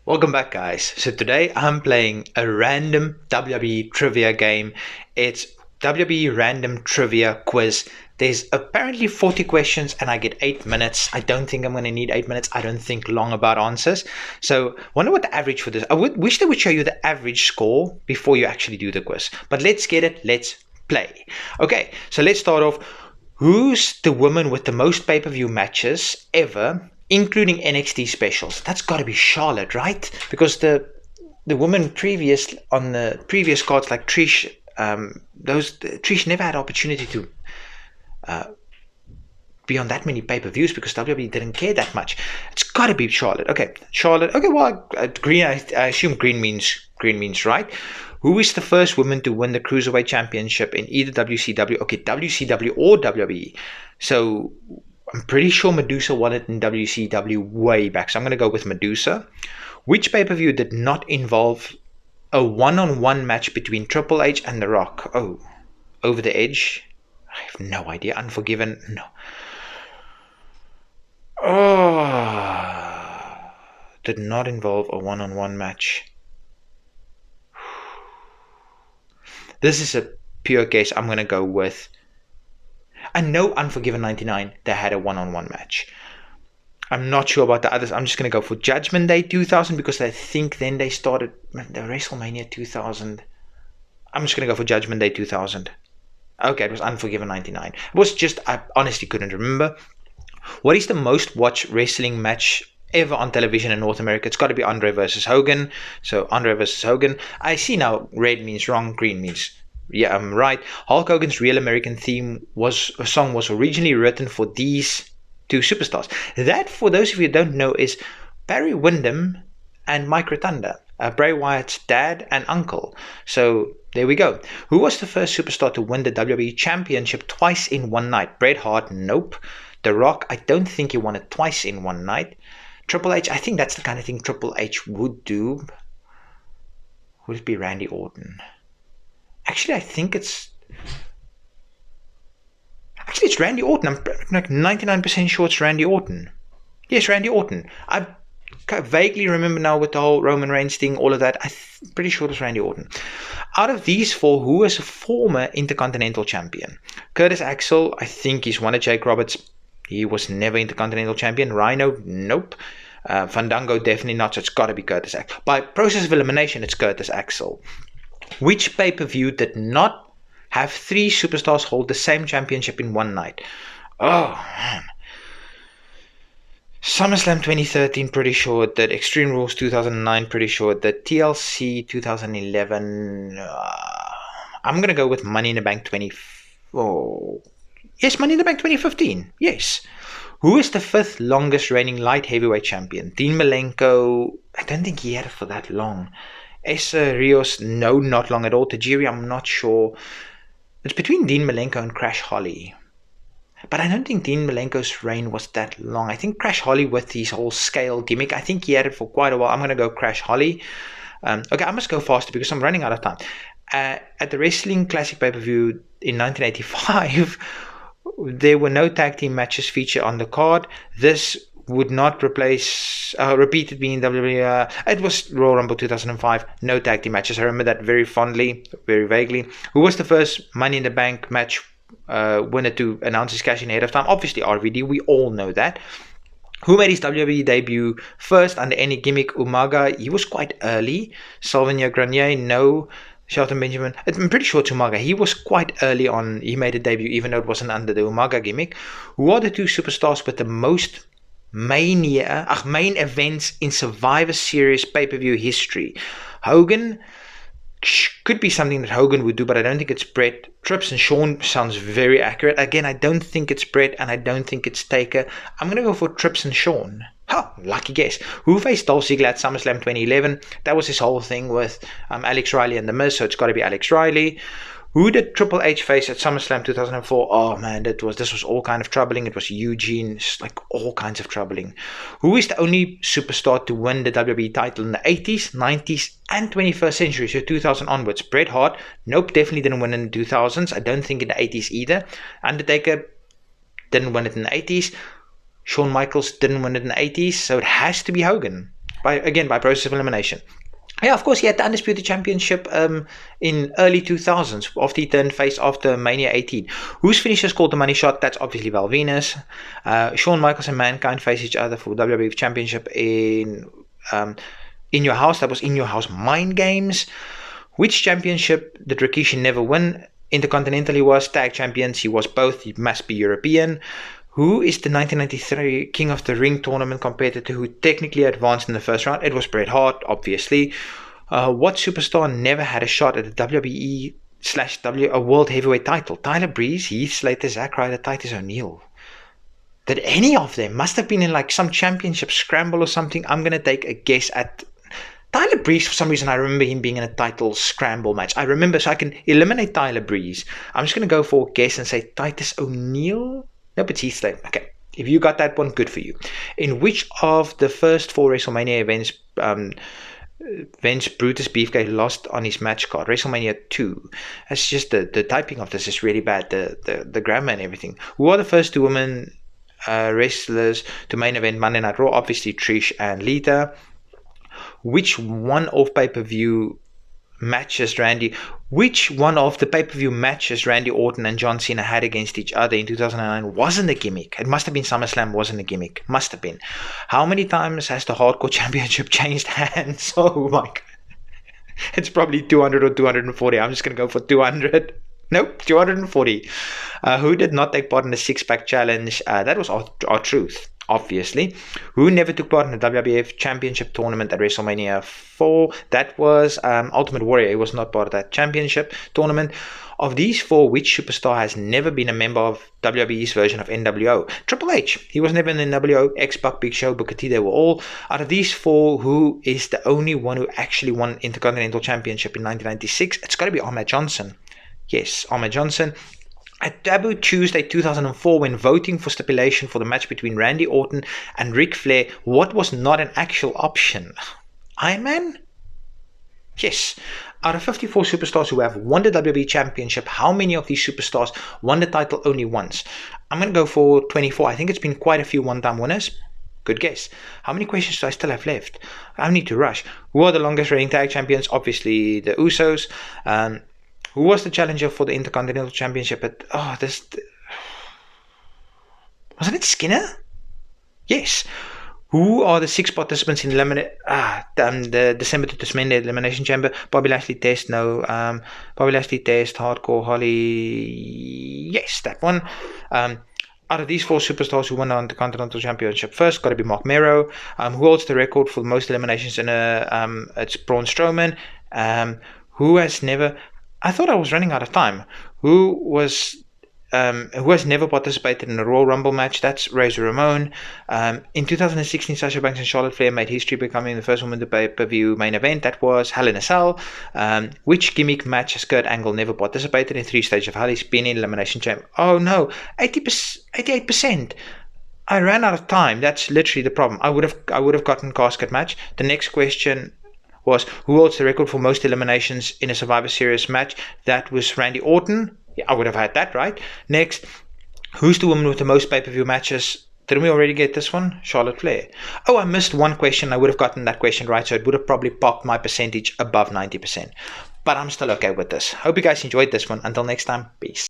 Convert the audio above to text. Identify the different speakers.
Speaker 1: Welcome back, guys. So today I'm playing a random WWE trivia game. It's WWE random trivia quiz. There's apparently 40 questions and I get 8 minutes. I don't think I'm going to need 8 minutes. I don't think long about answers. So wonder what the average for this. I wish they would show you the average score before you actually do the quiz. But let's get it. Let's play. Okay, so let's start off. Who's the woman with the most pay-per-view matches ever, including NXT specials? That's got to be Charlotte, right? Because the woman previous on the previous cards, like Trish, Trish never had opportunity to be on that many pay-per-views because WWE didn't care that much. It's got to be Charlotte. Okay, Charlotte. Okay, well, green. I assume green means right. Who is the first woman to win the Cruiserweight Championship in either WCW, WCW or WWE? So I'm pretty sure Medusa won it in WCW way back. So I'm going to go with Medusa. Which pay-per-view did not involve a one-on-one match between Triple H and The Rock? Oh, Over the Edge? I have no idea. Unforgiven? No. Oh, did not involve a one-on-one match. This is a pure case. I'm going to go with... I know Unforgiven 99, they had a one-on-one match. I'm not sure about the others. I'm just going to go for Judgment Day 2000 because I think then they started the WrestleMania 2000. I'm just going to go for Judgment Day 2000. Okay, it was Unforgiven 99. It was just, I honestly couldn't remember. What is the most watched wrestling match ever on television in North America? It's got to be Andre versus Hogan. So Andre versus Hogan. I see now red means wrong, green means yeah, I'm right. Hulk Hogan's Real American song was originally written for these two superstars. That, for those of you who don't know, is Barry Windham and Mike Rotunda, Bray Wyatt's dad and uncle. So there we go. Who was the first superstar to win the WWE Championship twice in one night? Bret Hart? Nope. The Rock? I don't think he won it twice in one night. Triple H? I think that's the kind of thing Triple H would do. Would it be Randy Orton? Actually, I think it's Randy Orton. I'm like 99% sure it's Randy Orton. Yes, Randy Orton. I vaguely remember now with the whole Roman Reigns thing, all of that. I'm pretty sure it's Randy Orton. Out of these four, who is a former Intercontinental Champion? Curtis Axel, I think he's one of Jake Roberts. He was never Intercontinental Champion. Rhino, nope. Fandango, definitely not. So it's got to be Curtis Axel. By process of elimination, it's Curtis Axel. Which pay-per-view did not have three superstars hold the same championship in one night? Oh, man. SummerSlam 2013, pretty sure it did. Extreme Rules 2009, pretty sure it did. TLC 2011. I'm going to go with Money in the Bank 20... Yes, Money in the Bank 2015. Yes. Who is the fifth longest reigning light heavyweight champion? Dean Malenko. I don't think he had it for that long. Esa Rios, no, not long at all. Tajiri, I'm not sure. It's between Dean Malenko and Crash Holly. But I don't think Dean Malenko's reign was that long. I think Crash Holly with his whole scale gimmick, I think he had it for quite a while. I'm going to go Crash Holly. Okay, I must go faster because I'm running out of time. At the Wrestling Classic pay-per-view in 1985, there were no tag team matches featured on the card. This would not repeat it being WWE. It was Royal Rumble 2005. No tag team matches. I remember that very fondly, very vaguely. Who was the first Money in the Bank match winner to announce his cash in ahead of time? Obviously RVD. We all know that. Who made his WWE debut first under any gimmick? Umaga. He was quite early. Sylvain Grenier. No. Shelton Benjamin. I'm pretty sure it's Umaga. He was quite early on. He made a debut even though it wasn't under the Umaga gimmick. Who are the two superstars with the most main events in Survivor Series pay-per-view history? Hogan could be something that Hogan would do, but I don't think it's Bret. Trips and Shawn sounds very accurate. Again, I don't think it's Bret and I don't think it's Taker. I'm going to go for Trips and Shawn. Lucky guess. Who faced Dolph Ziggler at SummerSlam 2011? That was his whole thing with Alex Riley and The Miz, so it's got to be Alex Riley. Who did Triple H face at SummerSlam 2004? Oh man, this was all kind of troubling. It was Eugene, just like all kinds of troubling. Who is the only superstar to win the WWE title in the 80s, 90s, and 21st century, so 2000 onwards? Bret Hart, nope, definitely didn't win in the 2000s. I don't think in the 80s either. Undertaker didn't win it in the 80s. Shawn Michaels didn't win it in the 80s, so it has to be Hogan. by process of elimination. Yeah, of course, he had the Undisputed Championship in early 2000s after he turned face after Mania 18. Whose finisher called the money shot? That's obviously Val Venus. Shawn Michaels and Mankind face each other for WWE Championship in Your House. That was In Your House Mind Games. Which championship did Rikishi never win? Intercontinental he was. Tag champions he was both. He must be European. Who is the 1993 King of the Ring tournament competitor who technically advanced in the first round? It was Bret Hart, obviously. What superstar never had a shot at the WWE / World Heavyweight title? Tyler Breeze, Heath Slater, Zack Ryder, Titus O'Neil. Did any of them? Must have been in like some championship scramble or something. I'm going to take a guess at Tyler Breeze. For some reason, I remember him being in a title scramble match. I remember, so I can eliminate Tyler Breeze. I'm just going to go for a guess and say Titus O'Neil. Nope, it's Heath Slater. Okay, if you got that one, good for you. In which of the first 4 WrestleMania events Brutus Beefcake lost on his match card? WrestleMania 2. That's just the typing of this is really bad. The grammar and everything. Who are the first 2 women wrestlers to main event Monday Night Raw? Obviously Trish and Lita. Which one of the pay-per-view matches Randy Orton and John Cena had against each other in 2009 wasn't a gimmick? It must have been SummerSlam, wasn't a gimmick. Must have been. How many times has the Hardcore Championship changed hands? Oh my god. It's probably 200 or 240. I'm just going to go for 200. Nope, 240. Who did not take part in the 6-pack challenge? That was R-Truth, obviously. Who never took part in the WWF Championship tournament at WrestleMania 4? That was Ultimate Warrior. He was not part of that championship tournament. Of these 4, which superstar has never been a member of WWE's version of NWO? Triple H. He was never in the NWO. X-Pac, Big Show, Booker T, they were all. Out of these 4, who is the only one who actually won Intercontinental Championship in 1996? It's got to be Ahmed Johnson. Yes, Ahmed Johnson. At Taboo Tuesday 2004, when voting for stipulation for the match between Randy Orton and Ric Flair, what was not an actual option? Iron Man? Yes. Out of 54 superstars who have won the WWE Championship, how many of these superstars won the title only once? I'm going to go for 24. I think it's been quite a few one-time winners. Good guess. How many questions do I still have left? I need to rush. Who are the longest reigning tag champions? Obviously, the Usos. Who was the challenger for the Intercontinental Championship wasn't it Skinner? Yes. Who are the 6 participants in the December to Tasmania Elimination Chamber? Bobby Lashley, Test, no. Bobby Lashley, Test, Hardcore, Holly. Yes, that one. Out of these 4 superstars who won the Intercontinental Championship, first got to be Mark Mero. Who holds the record for the most eliminations in it's Braun Strowman. Who has never... I thought I was running out of time. Who has never participated in a Royal Rumble match? That's Razor Ramon. In 2016, Sasha Banks and Charlotte Flair made history, becoming the first woman to pay-per-view main event. That was Hell in a Cell. Which gimmick match has Kurt Angle never participated in? 3 stages of Hell. He's been in Elimination Chamber. Oh no, 88%. I ran out of time. That's literally the problem. I would have gotten casket match. The next question was, who holds the record for most eliminations in a Survivor Series match? That was Randy Orton. Yeah, I would have had that right. Next, who's the woman with the most pay-per-view matches? Didn't we already get this one? Charlotte Flair. Oh, I missed one question. I would have gotten that question right, so it would have probably popped my percentage above 90%. But I'm still okay with this. Hope you guys enjoyed this one. Until next time, peace.